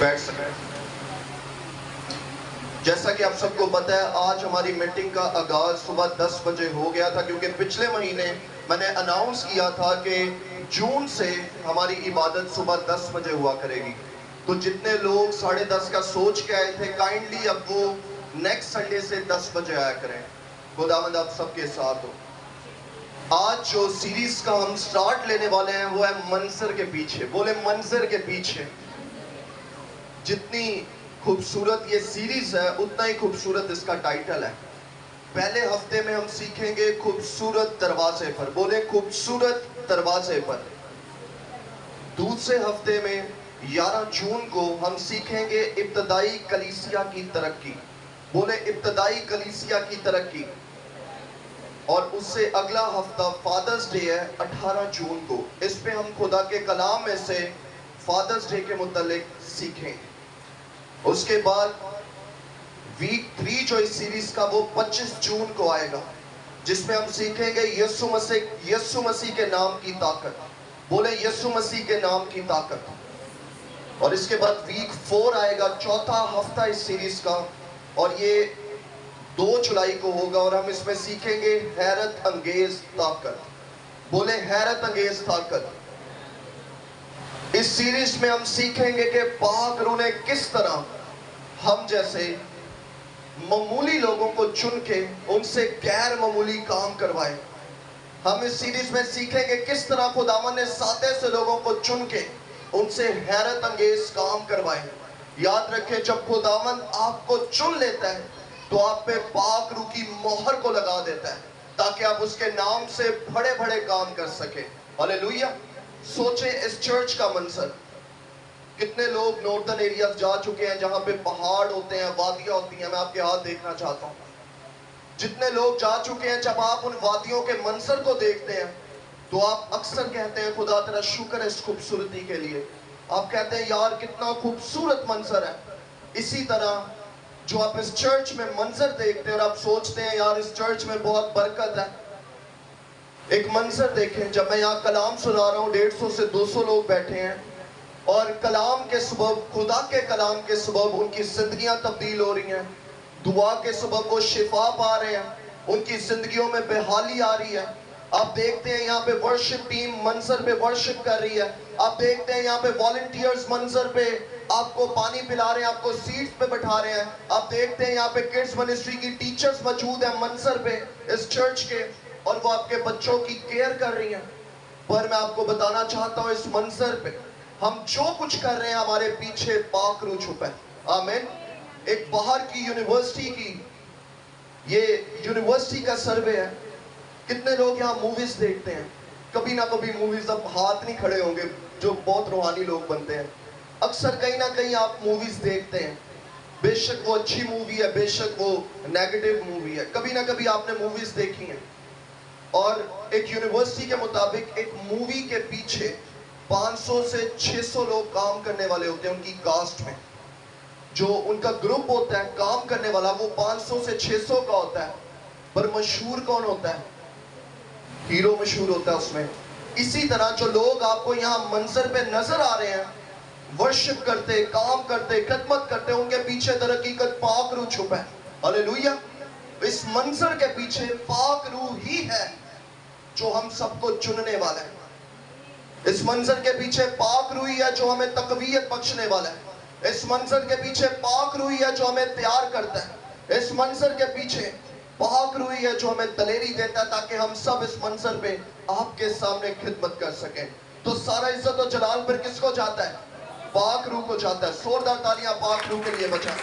بیٹھ سکیں. جیسا کہ آپ سب کو پتہ ہے آج ہماری میٹنگ کا آغاز صبح 10 بجے ہو گیا تھا، کیونکہ پچھلے مہینے میں نے اناؤنس کیا تھا کہ جون سے ہماری عبادت صبح 10 بجے ہوا کرے گی. تو جتنے لوگ 10:30 کا سوچ کے آئے تھے کائنڈلی اب وہ نیکسٹ سنڈے سے 10 بجے آیا کریں. خداوند آپ سب کے ساتھ ہو. آج جو سیریز کا ہم سٹارٹ لینے والے ہیں وہ ہے منظر کے پیچھے. بولے منظر کے پیچھے. جتنی خوبصورت یہ سیریز ہے اتنا ہی خوبصورت اس کا ٹائٹل ہے. پہلے ہفتے میں ہم سیکھیں گے خوبصورت دروازے پر. بولے خوبصورت دروازے پر. دوسرے ہفتے میں 11 جون کو ہم سیکھیں گے ابتدائی کلیسیا کی ترقی. بولے ابتدائی کلیسیا کی ترقی. اور اس سے اگلا ہفتہ فادرز ڈے ہے 18 جون کو. اس پہ ہم خدا کے کلام میں سے فادرز ڈے کے متعلق سیکھیں. اس کے بعد ویک 3 جو اس سیریز کا وہ 25 جون کو آئے گا، جس میں ہم سیکھیں گے یسوع مسیح کے نام کی طاقت. بولے یسوع مسیح کے نام کی طاقت. اور اس کے بعد ویک 4 آئے گا، چوتھا ہفتہ اس سیریز کا، اور یہ 2 جولائی کو ہوگا، اور ہم اس میں سیکھیں گے حیرت انگیز طاقت. بولے حیرت انگیز طاقت. اس سیریز میں ہم سیکھیں گے کہ پاک روح نے کس طرح ہم جیسے معمولی لوگوں کو چن کے ان سے غیر معمولی کام کروائے. ہم اس سیریز میں سیکھیں گے کس طرح خداوند نے سادے سے لوگوں کو چن کے ان سے حیرت انگیز کام کروائے. یاد رکھیں جب خداوند آپ کو چن لیتا ہے تو آپ پہ پاک روح کی مہر کو لگا دیتا ہے تاکہ آپ اس کے نام سے بڑے بڑے کام کر سکیں. ہاللیلویہ. سوچیں اس چرچ کا منظر. کتنے لوگ نوردن ایریاز جا چکے ہیں جہاں پہ پہاڑ ہوتے ہیں، وادیاں ہوتی ہیں. میں آپ کے ہاتھ دیکھنا چاہتا ہوں. جتنے لوگ جا چکے ہیں جب آپ ان وادیوں کے منظر کو دیکھتے ہیں تو آپ اکثر کہتے ہیں خدا تیرا شکر ہے اس خوبصورتی کے لیے. آپ کہتے ہیں یار کتنا خوبصورت منظر ہے. اسی طرح جو آپ اس چرچ میں منظر دیکھتے ہیں اور آپ سوچتے ہیں یار اس چرچ میں بہت برکت ہے. ایک منظر دیکھیں. جب میں یہاں کلام سنا رہا ہوں 150 سے 200 لوگ بیٹھے ہیں اور کلام کے سبب، خدا کے کلام کے سبب ان کی زندگیاں تبدیل ہو رہی ہیں. دعا کے سبب وہ شفا پا رہے ہیں. ان کی زندگیوں میں بحالی آ رہی ہے. آپ دیکھتے ہیں یہاں پہ ورشپ ٹیم منظر پہ ورشپ کر رہی ہے. آپ دیکھتے ہیں یہاں پہ والنٹیئرز منظر پہ آپ کو پانی پلا رہے ہیں، آپ کو سیٹس پہ بٹھا رہے ہیں. آپ دیکھتے ہیں یہاں پہ کڈز منسٹری کی ٹیچرز موجود ہیں منظر پہ اس چرچ کے، اور وہ آپ کے بچوں کی کیئر کر رہی ہیں. پر میں آپ کو بتانا چاہتا ہوں اس منظر پہ ہم جو کچھ کر رہے ہیں ہمارے پیچھے پاک روح چھپا ہے. آمین. ایک باہر کی یونیورسٹی کی، یہ یونیورسٹی کا سروے ہے. کتنے لوگ یہاں موویز دیکھتے ہیں؟ کبھی نہ کبھی موویز، اب ہاتھ نہیں کھڑے ہوں گے جو بہت روحانی لوگ بنتے ہیں. اکثر کہیں نہ کہیں آپ موویز دیکھتے ہیں. بے شک وہ اچھی مووی ہے، بے شک وہ نیگیٹو مووی ہے. کبھی نہ کبھی آپ نے موویز دیکھی ہیں. اور ایک یونیورسٹی کے مطابق ایک مووی کے پیچھے 500 سے 600 لوگ کام کرنے والے ہوتے ہیں ان کی کاسٹ میں. جو ان کا گروپ ہوتا ہے کام کرنے والا وہ 500 سے 600 کا ہوتا ہے. پر مشہور کون ہوتا ہے؟ ہیرو مشہور ہوتا ہے اس میں. اسی طرح جو لوگ آپ کو یہاں منظر پہ نظر آ رہے ہیں ورشپ کرتے، کام کرتے، خدمت کرتے، ان کے پیچھے در حقیقت پاک روح چھپا ہے. ہاللیلویہ. اس منظر کے پیچھے پاک روح ہی ہے جو ہم سب کو چننے والا ہے. اس منظر کے پیچھے پاک روح ہی ہے جو ہمیں تقویت بخشنے والا ہے. اس منظر کے پیچھے پاک روح ہی ہے جو ہمیں تیار کرتا ہے. اس منظر کے پیچھے پاک روح ہی ہے جو ہمیں دلیری دیتا ہے تاکہ ہم سب اس منظر پہ آپ کے سامنے خدمت کر سکیں. تو سارا عزت و جلال پھر کس کو جاتا ہے؟ پاک روح کو جاتا ہے. زوردار تالیاں پاک روح کے لیے بجائیں.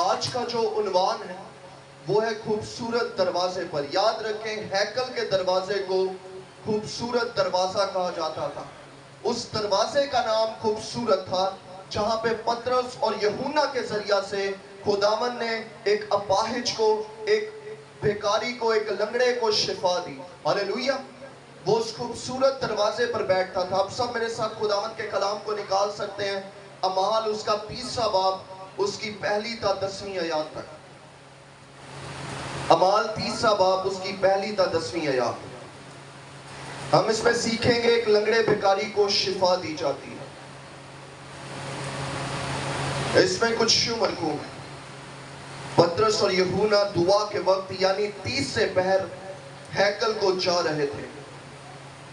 آج کا جو عنوان ہے وہ ہے خوبصورت دروازے پر. یاد رکھیں ہیکل کے دروازے کو خوبصورت دروازہ کہا جاتا تھا. اس دروازے کا نام خوبصورت تھا جہاں پہ پطرس اور یوحنا کے ذریعہ سے خداوند نے ایک اپاہج کو، ایک بھیکاری کو، ایک لنگڑے کو شفا دی. ہاللیلویہ. وہ اس خوبصورت دروازے پر بیٹھتا تھا. آپ سب میرے ساتھ خداوند کے کلام کو نکال سکتے ہیں. اعمال اس کا 30واں باب اس کی 1 تا 10 آیات تک. اعمال 30واں باب اس کی 1 تا 10 آیات. हम इसमें सीखेंगे एक लंगड़े भिखारी को शिफा दी जाती है। इसमें कुछ यूं मरकूम है। पतरस और यूहन्ना दुआ के वक्त यानी 30 से पहर हैकल को जा रहे थे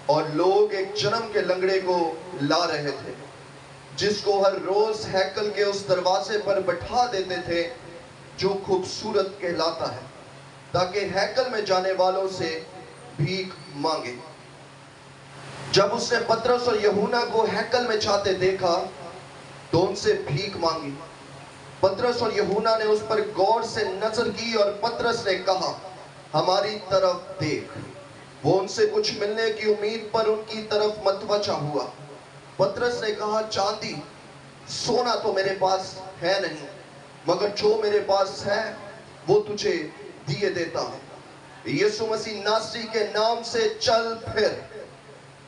और लोग एक जन्म के लंगड़े को ला रहे थे, जिसको हर रोज हैकल के उस दरवाजे पर बैठा देते थे जो खूबसूरत कहलाता है, ताकि हैकल में जाने वालों से भीख मांगे। जब उसने पतरस और यूहन्ना को हैकल में जाते देखा तो उनसे भीख मांगी। पतरस और यूहन्ना ने उस पर गौर से नजर की और पतरस ने कहा, हमारी तरफ देख। वो उनसे कुछ मिलने की उम्मीद पर उनकी तरफ मतवजा हुआ। पतरस ने कहा, चांदी सोना तो मेरे पास है नहीं, मगर जो मेरे पास है वो तुझे दिए देता हूं। यीशु मसीह नासरी के नाम से चल फिर।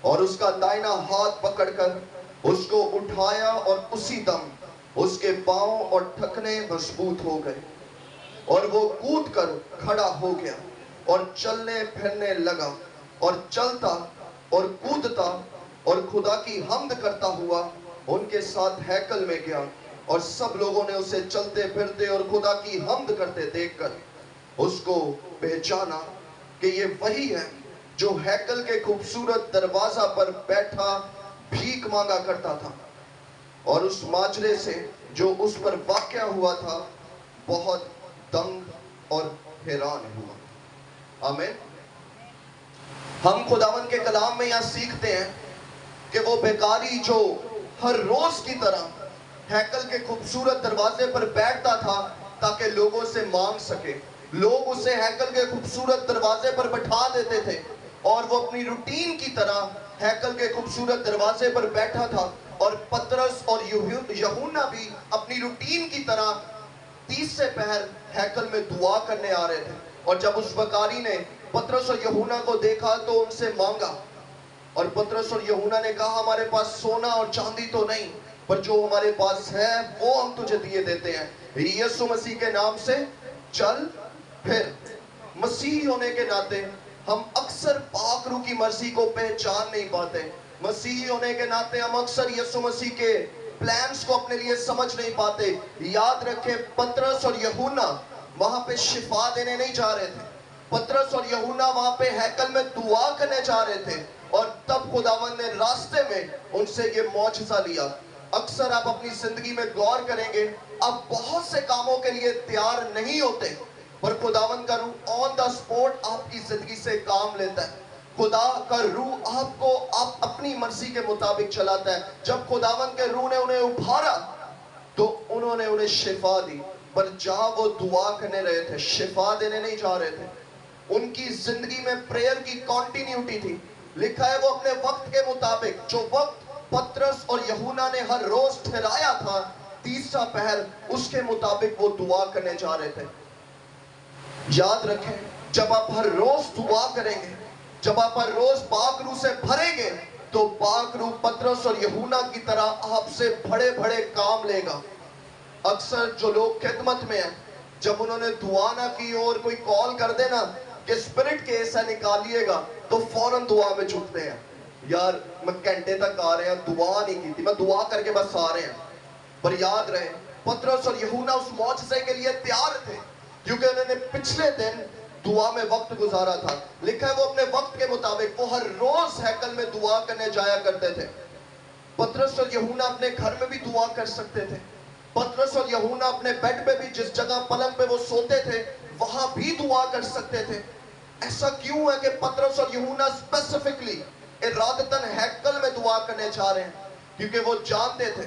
और उसका दाहिना हाथ पकड़कर उसको उठाया और उसी दम उसके पांव और ठकने मजबूत हो गए और वो कूद कर खड़ा हो गया और चलने फिरने लगा और चलता और कूदता और खुदा की हम्द करता हुआ उनके साथ हैकल में गया। और सब लोगों ने उसे चलते फिरते और खुदा की हम्द करते देखकर उसको पहचाना कि ये वही है जो हैकल के खूबसूरत दरवाजा पर बैठा भीख मांगा करता था। और उस माजरे से जो उस पर वाक़या हुआ था बहुत दंग और हैरान हुआ। आमीन। हम खुदावन के कलाम में यहाँ सीखते हैं कि वो भिखारी जो हर रोज की तरह हैकल के खूबसूरत दरवाजे पर बैठता था ताकि लोगों से मांग सके, लोग उसे हैकल के खूबसूरत दरवाजे पर बैठा देते थे और वो अपनी रूटीन की तरह हैकल के खूबसूरत दरवाजे पर बैठा था। और पतरस और यूहन्ना भी अपनी रूटीन की तरह 30 से पहर हैकल में दुआ करने आ रहे थे। और जब उस भिखारी ने पतरस और यूहन्ना को देखा तो उनसे मांगा। और पतरस और यूहन्ना ने कहा, हमारे पास सोना और चांदी तो नहीं, पर जो हमारे पास है वो हम तुझे दिए देते हैं। यीशु मसीह के नाम से चल फिर। मसीही होने के नाते हम अक्सर पाक रूह की मर्जी को पहचान नहीं पाते। मसीही होने के नाते हम अक्सर यीशु मसीह के प्लान्स को अपने लिए समझ नहीं पाते। याद रखें, पतरस और यूहन्ना वहां पे शिफा देने नहीं जा रहे थे। पतरस और यूहन्ना वहां पे हैकल में दुआ करने जा रहे थे और तब खुदावन ने रास्ते में उनसे ये मौजज़ा लिया। अक्सर आप अपनी जिंदगी में गौर करेंगे, आप बहुत से कामों के लिए तैयार नहीं होते, पर खुदावन का रूह ऑन द स्पॉट आपकी जिंदगी से काम लेता है। खुदा का रूह आपको आप अपनी मर्जी के मुताबिक चलाता है। जब खुदावन के रूह ने उन्हें उभारा तो उन्होंने उन्हें शिफा दी, पर जहां वो दुआ करने रहे थे, शिफा देने नहीं जा रहे थे। उनकी जिंदगी में प्रेयर की कॉन्टिन्यूटी थी। लिखा है वो अपने वक्त के मुताबिक, जो वक्त पतरस और यूहन्ना ने हर रोज ठहराया था 30 पहर, उसके मुताबिक वो दुआ करने जा रहे थे। याद रखें, जब आप हर रोज दुआ करेंगे, जब आप हर रोज पाक रूह से भरेंगे, तो पाक रूह पतरस और यूहन्ना की तरह आपसे बड़े बड़े काम लेगा। अक्सर जो लोग खिदमत में हैं, जब उन्होंने दुआ ना की और कोई कॉल कर देना कि स्पिरिट केस है निकालिएगा, तो फौरन दुआ में जुटते हैं। यार मैं घंटे तक आ रहे हैं, दुआ नहीं की थी, मैं दुआ करके बस आ रहे हैं। पर याद रहे, पतरस और यूहन्ना उस मौजज़े के लिए तैयार थे, क्योंकि उन्होंने पिछले दिन दुआ में वक्त गुजारा था। लिखा है वो अपने वक्त के मुताबिक वो हर रोज हैकल में दुआ करने जाया करते थे। पतरस और यूहन्ना अपने घर में भी दुआ कर सकते थे। पतरस और यूहन्ना अपने बेड पे भी, जिस जगह पलंग पे वो सोते थे, वहां भी दुआ कर सकते थे। ऐसा क्यों है कि पतरस और यूहन्ना स्पेसिफिकली इरादतन हैकल में दुआ करने जा रहे हैं? क्योंकि वो जानते थे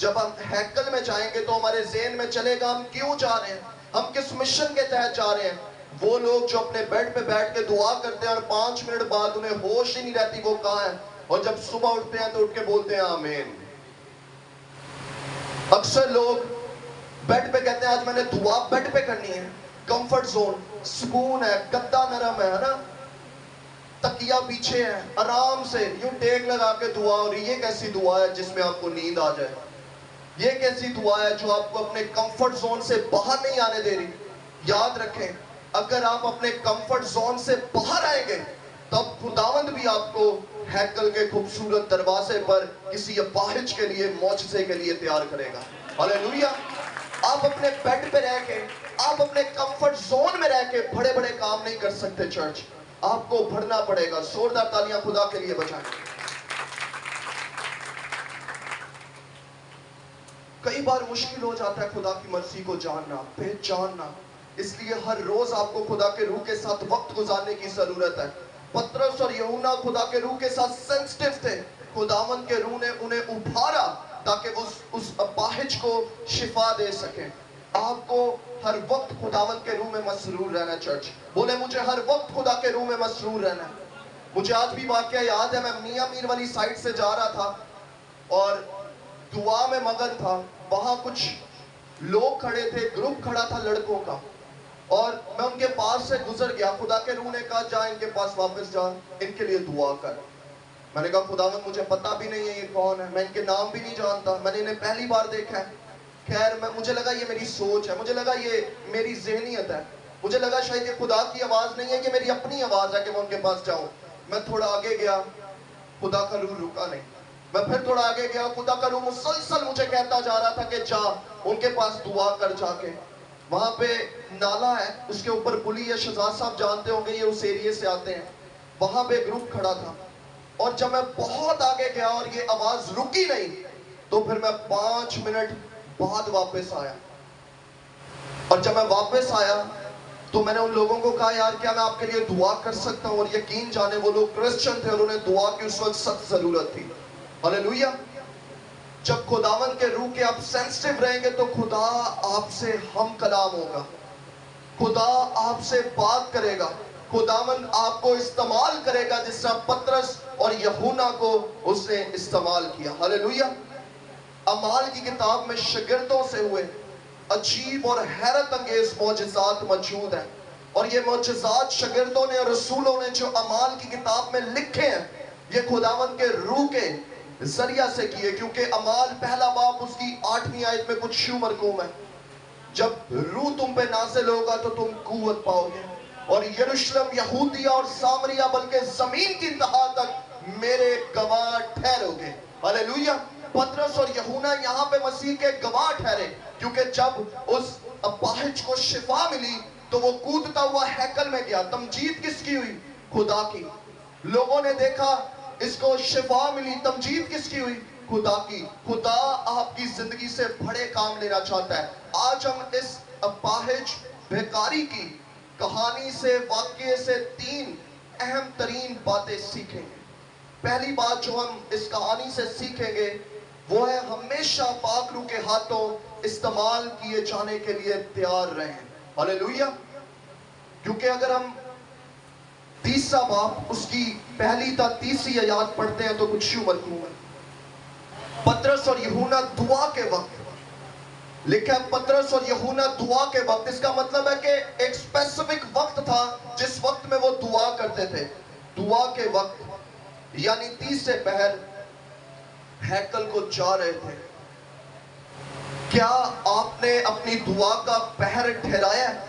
जब हम हैकल में जाएंगे तो हमारे ज़हन में चलेगा हम क्यों जा रहे हैं, हम किस मिशन के तहत जा रहे हैं। वो लोग जो अपने बेड पे बैठ के दुआ करते हैं और 5 मिनट बाद उन्हें होश ही नहीं रहती वो कहाँ है, और जब सुबह उठते हैं तो उठ के बोलते हैं आमीन। अक्सर लोग बेड पे कहते हैं आज मैंने दुआ बेड पे करनी है, कंफर्ट जोन, सुकून है, गद्दा नरम है ना, तकिया पीछे है, आराम से यूं टेक लगा के दुआ हो रही है। ये कैसी दुआ है जिसमें आपको नींद आ जाए? ये कैसी दुआ है जो आपको अपने कंफर्ट जोन से बाहर नहीं आने दे रही? याद रखें, अगर आप अपने कंफर्ट जोन से बाहर आएंगे तब खुदावंद भी आपको हैकल के खूबसूरत दरवाजे पर किसी अपाहिज के लिए, मौजज़े के लिए तैयार करेगा। हालेलुया। आप अपने बेड पे रह के, आप अपने कंफर्ट जोन में रह के बड़े बड़े काम नहीं कर सकते चर्च, आपको बढ़ना पड़ेगा। जोरदार तालियां खुदा के लिए बजाएं। कई बार मुश्किल हो जाता है खुदा की मर्जी को जानना, पहचानना, इसलिए हर रोज आपको खुदा के रूह के साथ वक्त गुजारने की जरूरत है। पतरस और यूहन्ना खुदा के रूह के साथ सेंसिटिव थे। खुदावंद के रूह ने उन्हें उभारा ताकि उस अपाहिज को शिफा दे सके। आपको हर वक्त खुदावंद के रूह में मसरूर रहना। चर्च बोले, मुझे हर वक्त खुदा के रूह में मसरूर रहना है। मुझे आज भी वाकया याद है, मैं मियां मीर वाली साइड से जा रहा था और दुआ में मगन था। वहां कुछ लोग खड़े थे, ग्रुप खड़ा था लड़कों का, और मैं उनके पास से गुजर गया। खुदा के रूह ने कहा, जा इनके पास वापस जा, इनके लिए दुआ कर। मैंने कहा, खुदावंद मुझे पता भी नहीं है ये कौन है, मैं इनके नाम भी नहीं जानता, मैंने इन्हें पहली बार देखा है। खैर, मुझे लगा ये मेरी सोच है, मुझे लगा ये मेरी ज़हनियत है, मुझे लगा शायद ये खुदा की आवाज़ नहीं है, ये मेरी अपनी आवाज़ है कि मैं उनके पास जाऊं। मैं थोड़ा आगे गया, खुदा का रूह रुका नहीं। मैं फिर थोड़ा आगे गया, खुदा का रूह मुसलसल मुझे कहता जा रहा था कि जा उनके पास दुआ कर जाके। वहां पे नाला है, उसके ऊपर पुली है, शहजाद साहब जानते होंगे, ये उस एरिया से आते हैं। वहां पे ग्रुप खड़ा था, और जब मैं बहुत आगे गया और ये आवाज रुकी नहीं, तो फिर मैं 5 मिनट बाद वापस आया। और जब मैं वापस आया तो मैंने उन लोगों को कहा, यार क्या मैं आपके लिए दुआ कर सकता हूँ? और यकीन जाने वो लोग क्रिश्चियन थे और उन्हें दुआ की उस वक्त सख्त जरूरत थी। हालेलुया। जब खुदावंद के रूह के आप सेंसिटिव रहेंगे तो खुदा आपसे हम कलाम होगा, खुदा आपसे बात करेगा, खुदावंद आपको इस्तेमाल करेगा जिस तरह पतरस और यूहन्ना को उसने इस्तेमाल किया। हालेलुया। अमाल की किताब में शागिर्दों से हुए अजीब और हैरत अंगेज मौजज़ात मौजूद हैं, और ये मौजज़ात शागिर्दों ने और रसूलों ने जो अमाल की किताब में लिखे हैं, ये खुदावंद के रूह के जरिया से किए। क्योंकि अमाल पहला बाब उसकी 8वीं आयत में कुछ शू मरकूम है, जब रूह तुम पे नाज़िल होगा तो तुम कुव्वत पाओगे, और यरूशलेम, यहूदिया और सामरिया, बल्कि जमीन की इंतहा तक मेरे गवाह ठहरोगे। हालेलुया। पतरस और यूहन्ना यहाँ पे मसीह के गवाह ठहरे, क्योंकि जब उस अपाहिज को शिफा मिली तो वो कूदता हुआ हैकल में गया। तमजीद किसकी हुई? खुदा की। लोगों ने देखा इसको शिफा मिली, तमजीद किसकी हुई? खुदा की। खुदा आपकी जिंदगी से बड़े काम लेना चाहता है। आज हम इस अपाहिज बेकारी की कहानी से, वाक्य से 3 अहम तरीन बातें सीखेंगे। पहली बात जो हम इस कहानी से सीखेंगे वो है, हमेशा पाक रूह के हाथों इस्तेमाल किए जाने के लिए तैयार रहें। हालेलुया। क्योंकि अगर हम 30वां बाब उसकी पहली ता 30वीं आयत पढ़ते हैं तो कुछ शू मरकूम है। पतरस और यूहन्ना दुआ के वक्त लिखा है, पतरस और यूहन्ना दुआ के वक्त, इसका मतलब है कि एक स्पेसिफिक वक्त था जिस वक्त में वो दुआ करते थे। दुआ के वक्त यानी 30 पहर हैकल को जा रहे थे। क्या आपने अपनी दुआ का पहर ठहराया है?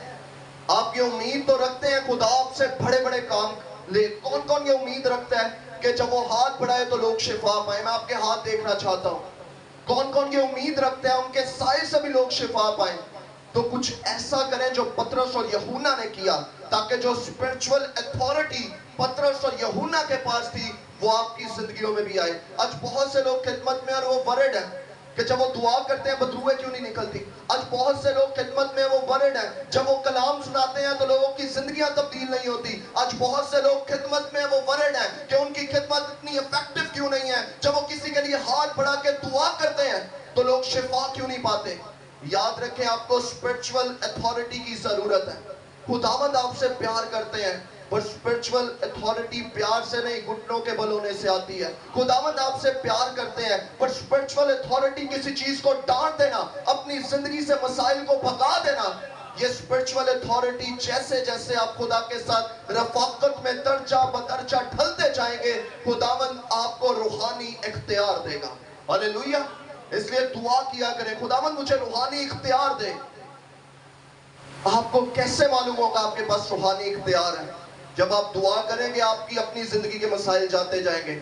आप ये उम्मीद तो रखते हैं खुदा आपसे बड़े बड़े काम ले। कौन कौन ये उम्मीद रखता है कि जब वो हाथ बढ़ाए तो लोग शिफा पाए? मैं आपके हाथ देखना चाहता हूँ। कौन कौन ये उम्मीद रखते हैं उनके साए से भी लोग शिफा पाए? तो कुछ ऐसा करें जो पतरस और यूहन्ना ने किया, ताकि जो स्पिरिचुअल अथॉरिटी पतरस और यूहन्ना के पास थी वो आपकी जिंदगियों में भी आए। आज बहुत से लोग खिदमत में, और वो वर्ड है कि जब वो दुआ करते हैं बदरुएं क्यों नहीं निकलती। आज बहुत से लोग खिदमत में, वो वर्ड है जब वो कलाम सुनाते हैं तो लोगों की जिंदगियां तब्दील नहीं होती। आज बहुत से लोग खिदमत में, वो वर्ड है कि उनकी खिदमत इतनी इफेक्टिव क्यों नहीं है। जब वो किसी के लिए हाथ बढ़ा के दुआ करते हैं तो लोग शिफा क्यों नहीं पाते। याद रखें, आपको स्पिरिचुअल अथॉरिटी की जरूरत है। खुदावंद आपसे प्यार करते हैं, पर स्पिरिचुअल अथॉरिटी प्यार से नहीं, घुटनों के बल होने से आती है। खुदावंद आपसे प्यार करते हैं, पर स्पिरिचुअल अथॉरिटी किसी चीज को डांट देना, अपनी जिंदगी से मसाइल को भगा देना, ये स्पिरिचुअल अथॉरिटी जैसे जैसे आप खुदा के साथ रफाकत में दर्जा बदर्जा ढलते जाएंगे, खुदावंद आपको रूहानी इख्तियार देगा। हालेलुया। इसलिए दुआ किया करें, खुदावंद मुझे रूहानी इख्तियार दे। आपको कैसे मालूम होगा आपके पास रूहानी इख्तियार है? جب آپ دعا کریں گے آپ کی اپنی زندگی کے مسائل جاتے جائیں گے.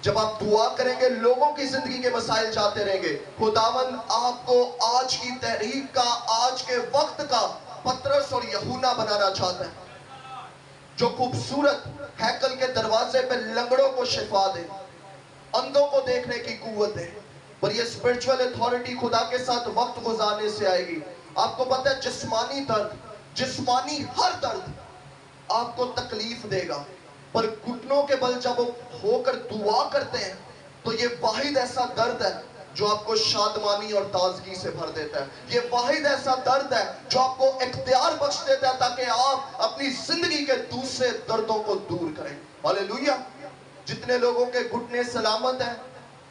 جب آپ دعا کریں گے لوگوں کی زندگی کے مسائل جاتے رہیں گے. خداوند آپ کو آج کی تحریک کا، آج کے وقت کا پترس اور یہونا بنانا چاہتا ہے، جو خوبصورت ہیکل کے دروازے پہ لنگڑوں کو شفا دے، اندھوں کو دیکھنے کی قوت دے. پر یہ اسپرچول اتھارٹی خدا کے ساتھ وقت گزارنے سے آئے گی. آپ کو پتہ ہے جسمانی درد، جسمانی ہر درد آپ کو تکلیف دے گا، پر گھٹنوں کے بل جب ہو کر دعا کرتے ہیں تو یہ واحد ایسا درد ہے جو آپ کو شادمانی اور تازگی سے بھر دیتا ہے. یہ واحد ایسا درد ہے جو آپ کو اختیار بخش دیتا ہے تاکہ آپ اپنی زندگی کے دوسرے دردوں کو دور کریں. ہاللیلویہ. جتنے لوگوں کے گھٹنے سلامت ہیں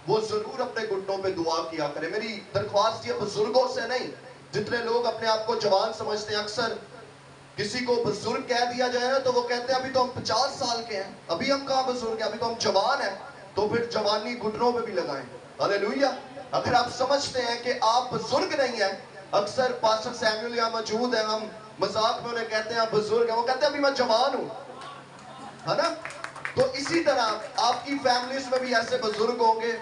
وہ ضرور اپنے گھٹنوں پہ دعا کیا کریں. میری درخواست یہ بزرگوں سے نہیں، جتنے لوگ اپنے آپ کو جوان سمجھتے ہیں، اکثر کسی کو بزرگ کہہ دیا جائے نا تو وہ کہتے ہیں ابھی تو ہم 50 سال کے ہیں، ابھی ہم کہاں بزرگ ہیں، ابھی تو ہم جوان ہیں. تو پھر جوانی گھٹنوں پہ بھی لگائیں. ہاللیلویہ. اگر آپ سمجھتے ہیں کہ آپ بزرگ نہیں ہیں، اکثر پاسٹر سیموئل یہاں موجود ہیں، ہم مذاق میں انہیں کہتے ہیں آپ بزرگ ہیں، وہ کہتے ہیں ابھی میں جوان ہوں، ہے نا. تو اسی طرح آپ کی فیملیز میں بھی ایسے بزرگ ہوں گے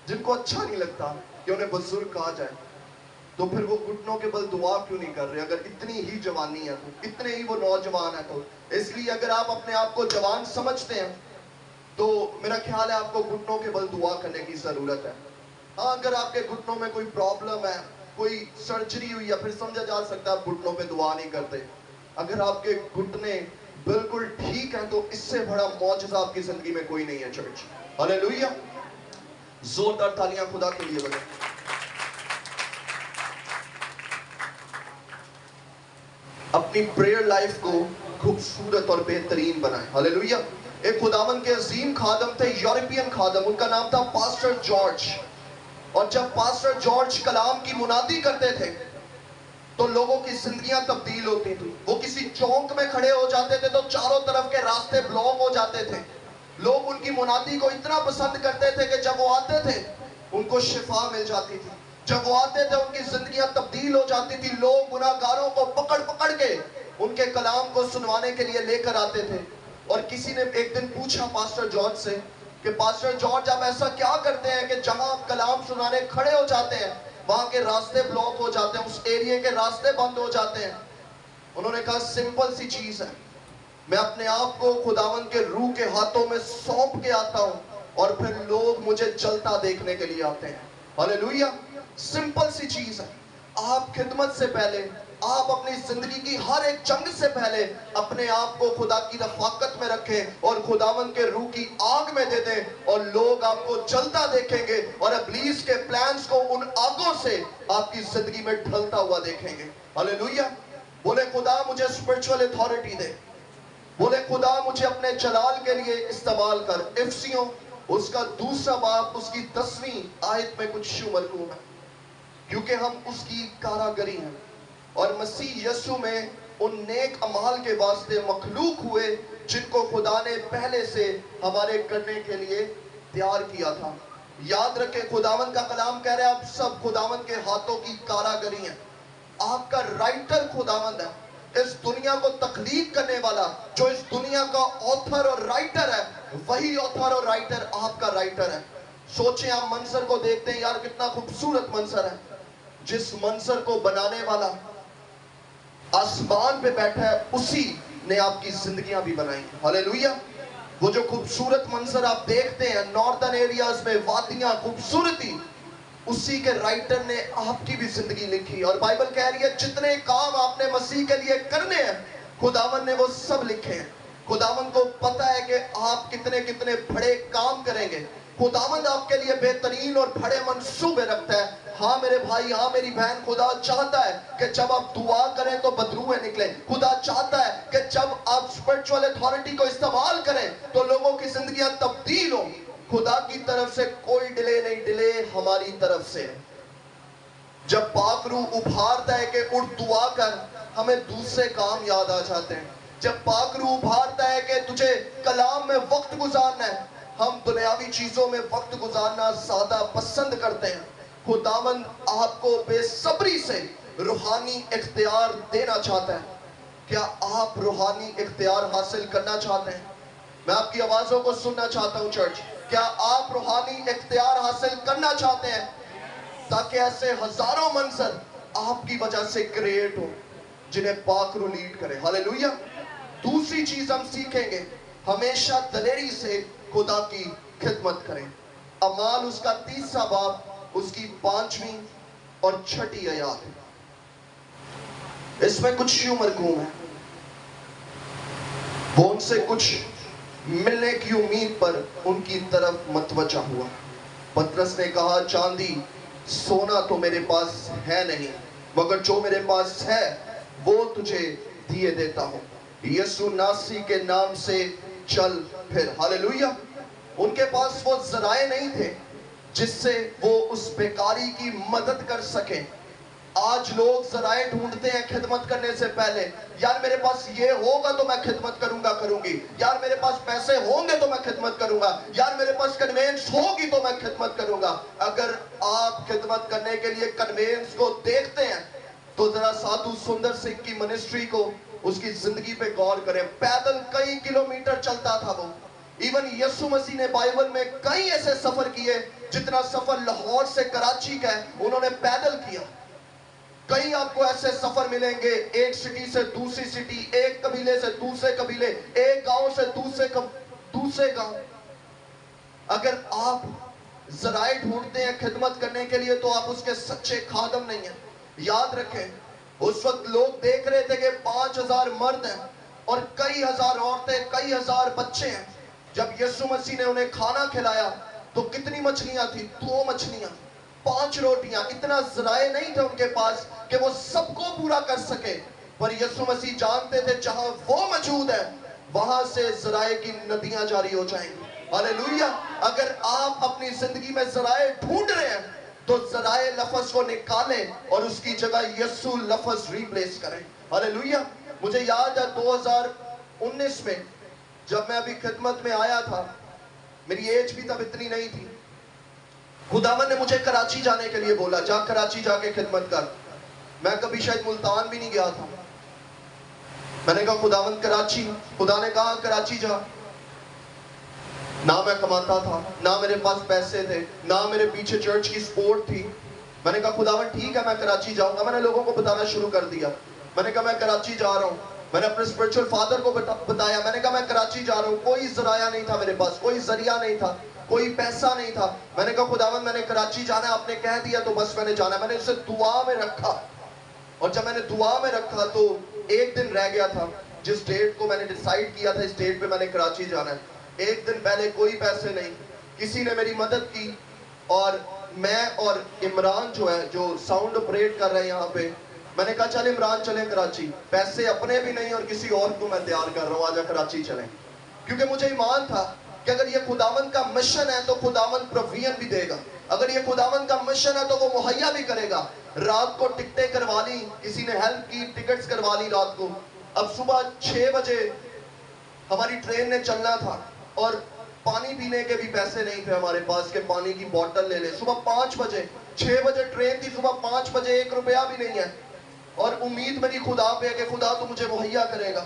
جن کو اچھا نہیں لگتا کہ انہیں بزرگ کہا جائے. تو پھر وہ گھٹنوں کے بل دعا کیوں نہیں کر رہے اگر اتنی ہی جوانی ہے تو، اتنے ہی وہ نوجوان ہے تو. اس لیے اگر آپ اپنے آپ کو جوان سمجھتے ہیں تو میرا خیال ہے آپ کو گھٹنوں کے بل دعا کرنے کی ضرورت ہے. ہاں اگر آپ کے گھٹنوں میں کوئی پرابلم ہے، کوئی سرجری ہوئی ہے، پھر سمجھا جا سکتا ہے آپ گھٹنوں پہ دعا نہیں کرتے. اگر آپ کے گھٹنے بالکل ٹھیک ہیں تو اس سے بڑا معجزہ آپ کی زندگی میں کوئی نہیں ہے چرچ. ہاللیلویہ. زوردار تالیاں خدا کے لیے بجائیں. اپنی پریئر لائف کو خوبصورت اور بہترین بنائیں. ہاللیلویہ. ایک خداوند کے عظیم خادم تھے، یورپین خادم، ان کا نام تھا پاسٹر جارج. اور جب پاسٹر جارج کلام کی منادی کرتے تھے تو لوگوں کی زندگیاں تبدیل ہوتی تھی. وہ کسی چونک میں کھڑے ہو جاتے تھے تو چاروں طرف کے راستے بلاک ہو جاتے تھے. لوگ ان کی منادی کو اتنا پسند کرتے تھے کہ جب وہ آتے تھے ان کو شفا مل جاتی تھی. جب وہ آتے تھے ان کی زندگیاں تبدیل ہو جاتی تھی. لوگ گناہگاروں کو پکڑ پکڑ کے ان کے کلام کو سنوانے کے لیے لے کر آتے تھے. اور کسی نے ایک دن پوچھا پاسٹر جارج سے کہ پاسٹر جارج آپ ایسا کیا کرتے ہیں کہ جہاں آپ کلام سنانے کھڑے ہو جاتے ہیں وہاں کے راستے بلاک ہو جاتے ہیں، اس ایریے کے راستے بند ہو جاتے ہیں. انہوں نے کہا سمپل سی چیز ہے، میں اپنے آپ کو خداوند کے روح کے ہاتھوں میں سونپ کے آتا ہوں اور پھر لوگ مجھے چلتا دیکھنے کے لیے آتے ہیں. ہاللیلویہ. سمپل سی چیز ہے. آپ خدمت سے پہلے، آپ اپنی زندگی کی ہر ایک جنگ سے پہلے اپنے آپ کو خدا کی رفاقت میں رکھیں اور خداوند کے روح کی آگ میں دے دیں اور لوگ آپ کو چلتا دیکھیں گے اور ابلیس کے پلانز کو ان آگوں سے آپ کی زندگی میں ڈھلتا ہوا دیکھیں گے. ہاللیلویہ. بولے خدا مجھے اسپرچول اتھارٹی دے. بولے خدا مجھے اپنے جلال کے لیے استعمال کر. افسیوں اس کا 2 باب اس کی 10ویں آیت میں کچھ شو مرکوم ہے. کیونکہ ہم اس کی کاراگری ہیں اور مسیح یسو میں ان نیک اعمال کے واسطے مخلوق ہوئے جن کو خدا نے پہلے سے ہمارے کرنے کے لیے تیار کیا تھا. یاد رکھیں خداوند کا کلام کہہ رہے ہیں آپ سب خداوند کے ہاتھوں کی کاراگری ہیں. آپ کا رائٹر خداوند ہے. اس دنیا کو تخلیق کرنے والا جو اس دنیا کا آتھر اور رائٹر ہے وہی آتھر اور رائٹر آپ کا رائٹر ہے. سوچیں آپ منظر کو دیکھتے ہیں، یار کتنا خوبصورت منظر ہے. جس منظر کو بنانے والا آسمان پہ بیٹھا ہے اسی نے آپ کی زندگیاں بھی بنائی. ہاللیلویہ. وہ جو خوبصورت منظر آپ دیکھتے ہیں ناردرن ایریاز میں، وادیاں، خوبصورتی، اسی کے رائٹر نے آپ کی بھی زندگی لکھی. اور بائبل کہہ رہی ہے جتنے کام آپ نے مسیح کے لیے کرنے ہیں خداوند نے وہ سب لکھے ہیں. خداوند کو پتا ہے کہ آپ کتنے کتنے بڑے کام کریں گے. خداوند آپ کے لیے بہترین اور بڑے منصوبے رکھتا ہے. ہاں میرے بھائی، ہاں میری بہن، خدا چاہتا ہے کہ جب آپ دعا کریں تو بدروئے نکلیں. خدا چاہتا ہے کہ جب آپ اسپرچول اتھارٹی کو استعمال کریں تو لوگوں کی زندگیاں تبدیل ہوں. خدا کی طرف سے کوئی ڈیلے نہیں، ڈیلے ہماری طرف سے. جب پاک روح ابھارتا ہے کہ اٹھ دعا کر، ہمیں دوسرے کام یاد آ جاتے ہیں. جب پاک روح ابھارتا ہے کہ تجھے کلام میں وقت گزارنا ہے، ہم دنیاوی چیزوں میں وقت گزارنا زیادہ پسند کرتے ہیں. خداوند آپ کو بے صبری سے روحانی اختیار دینا چاہتا ہے क्या आप रूहानी इख्तियार हासिल करना चाहते हैं? मैं आपकी आवाज़ों को सुनना चाहता हूँ चर्च। क्या आप रूहानी इख्तियार हासिल करना चाहते हैं ताकि ऐसे हजारों मंजर आपकी वजह से क्रिएट हो जिन्हें पाक रूह लीड करे? हालेलुया। दूसरी चीज हम सीखेंगे, हमेशा दलेरी से खुदा की खिदमत करें। अमाल उसका 3 बाब उसकी 5वीं और 6ठी आयत है। इसमें कुछ यूं मरकूम है, वो उनसे कुछ मिलने की उम्मीद पर उनकी तरफ मतवजा हुआ। पतरस ने कहा, चांदी सोना तो मेरे पास है नहीं, मगर जो मेरे पास है वो तुझे दिए देता हूं। यीशु नासी के नाम से चल फिर। हालेलुया। उनके पास वो जराए नहीं थे जिससे वो उस बेकारी की मदद कर सके। आज लोग जराए ढूंढते हैं खिदमत करने से पहले। यार मेरे पास ये होगा तो मैं खिदमत करूंगा, करूंगी। यार मेरे पास पैसे होंगे तो मैं खिदमत करूंगा। यार मेरे पास कन्वेंस होगी तो मैं खिदमत करूंगा। अगर आप खिदमत करने के लिए कन्वेंस को देखते हैं तो जरा साधु सुंदर सिंह की मिनिस्ट्री को, उसकी जिंदगी पे गौर करें। पैदल कई किलोमीटर चलता था वो। इवन यीशु मसीह ने बाइबल में कई ऐसे सफर किए, जितना सफर लाहौर से कराची का है उन्होंने पैदल किया। कई आपको ऐसे सफर मिलेंगे, एक सिटी से दूसरी सिटी, एक कबीले से दूसरे कबीले, एक गांव से दूसरे गांव। अगर आप जराए ढूंढते हैं खिदमत करने के लिए तो आप उसके सच्चे खादम नहीं हैं। याद रखें, उस वक्त लोग देख रहे थे कि 5000 मर्द हैं और कई हजार औरतें, कई हजार बच्चे हैं। जब यीशु मसीह ने उन्हें खाना खिलाया तो कितनी मछलियां थी? 2 मछलियां, 5 रोटियां। इतना जराए नहीं थे उनके पास कि वो सबको पूरा कर सके। पर यीशु मसीह जानते थे जहां वो मौजूद है वहां से जराए की नदियां जारी हो जाएंगी। हालेलुया। अगर आप अपनी जिंदगी में जराए ढूंढ रहे हैं तो जराए लफ्ज को निकालें और उसकी जगह यीशु लफ्ज रिप्लेस करें। हालेलुया। मुझे याद है 2019 में जब मैं अभी खिदमत में आया था, मेरी एज भी तब इतनी नहीं थी। खुदावन ने मुझे कराची जाने के लिए बोला, जा कराची जाके खिदमत कर। मैं कभी शायद मुल्तान भी नहीं गया था। मैंने कहा खुदावन कराची, खुदा ने कहा कराची जा। ना मैं कमाता था, ना मेरे पास पैसे थे, ना मेरे पीछे चर्च की सपोर्ट थी। मैंने कहा खुदावन ठीक है मैं कराची जाऊंगा। मैंने लोगों को बताना शुरू कर दिया। मैंने कहा मैं कराची जा रहा हूँ। मैंने अपने स्पिरिचुअल फादर को बताया। मैंने कहा मैं कराची जा रहा हूँ। कोई जराया नहीं था मेरे पास, कोई जरिया नहीं था, कोई पैसा नहीं था। मैंने कहा खुदावन मैंने कराची जाना है, आपने कह दिया तो बस मैंने जाना है। मैंने उसे दुआ में रखा और जब मैंने दुआ में रखा तो एक दिन रह गया था जिस डेट को मैंने डिसाइड किया था इस डेट पे मैंने कराची जाना है। एक दिन पहले कोई पैसे नहीं, किसी ने मेरी मदद की और मैं और इमरान जो है, जो साउंड ऑपरेट कर रहे हैं यहाँ पे, मैंने कहा चल इमरान चले कराची। पैसे अपने भी नहीं और किसी और को मैं तैयार कर रहा हूँ, आजा कराची चलें। क्योंकि मुझे ईमान था कि अगर ये खुदावन का मिशन है तो खुदावन प्रोविजन भी देगा। अगर ये खुदावन का मिशन है तो वो मुहैया भी करेगा। रात को टिकटें करवा ली, किसी ने हेल्प की, टिकट्स करवा ली रात को। अब सुबह 6 बजे हमारी ट्रेन ने चलना था और पानी पीने के भी पैसे नहीं थे हमारे पास कि पानी की बोतल ले ले। सुबह 5 बजे, 6 बजे ट्रेन थी, सुबह 5 बजे 1 रुपया भी नहीं है। और उम्मीद मेरी खुदा पे है कि खुदा तो मुझे मुहैया करेगा।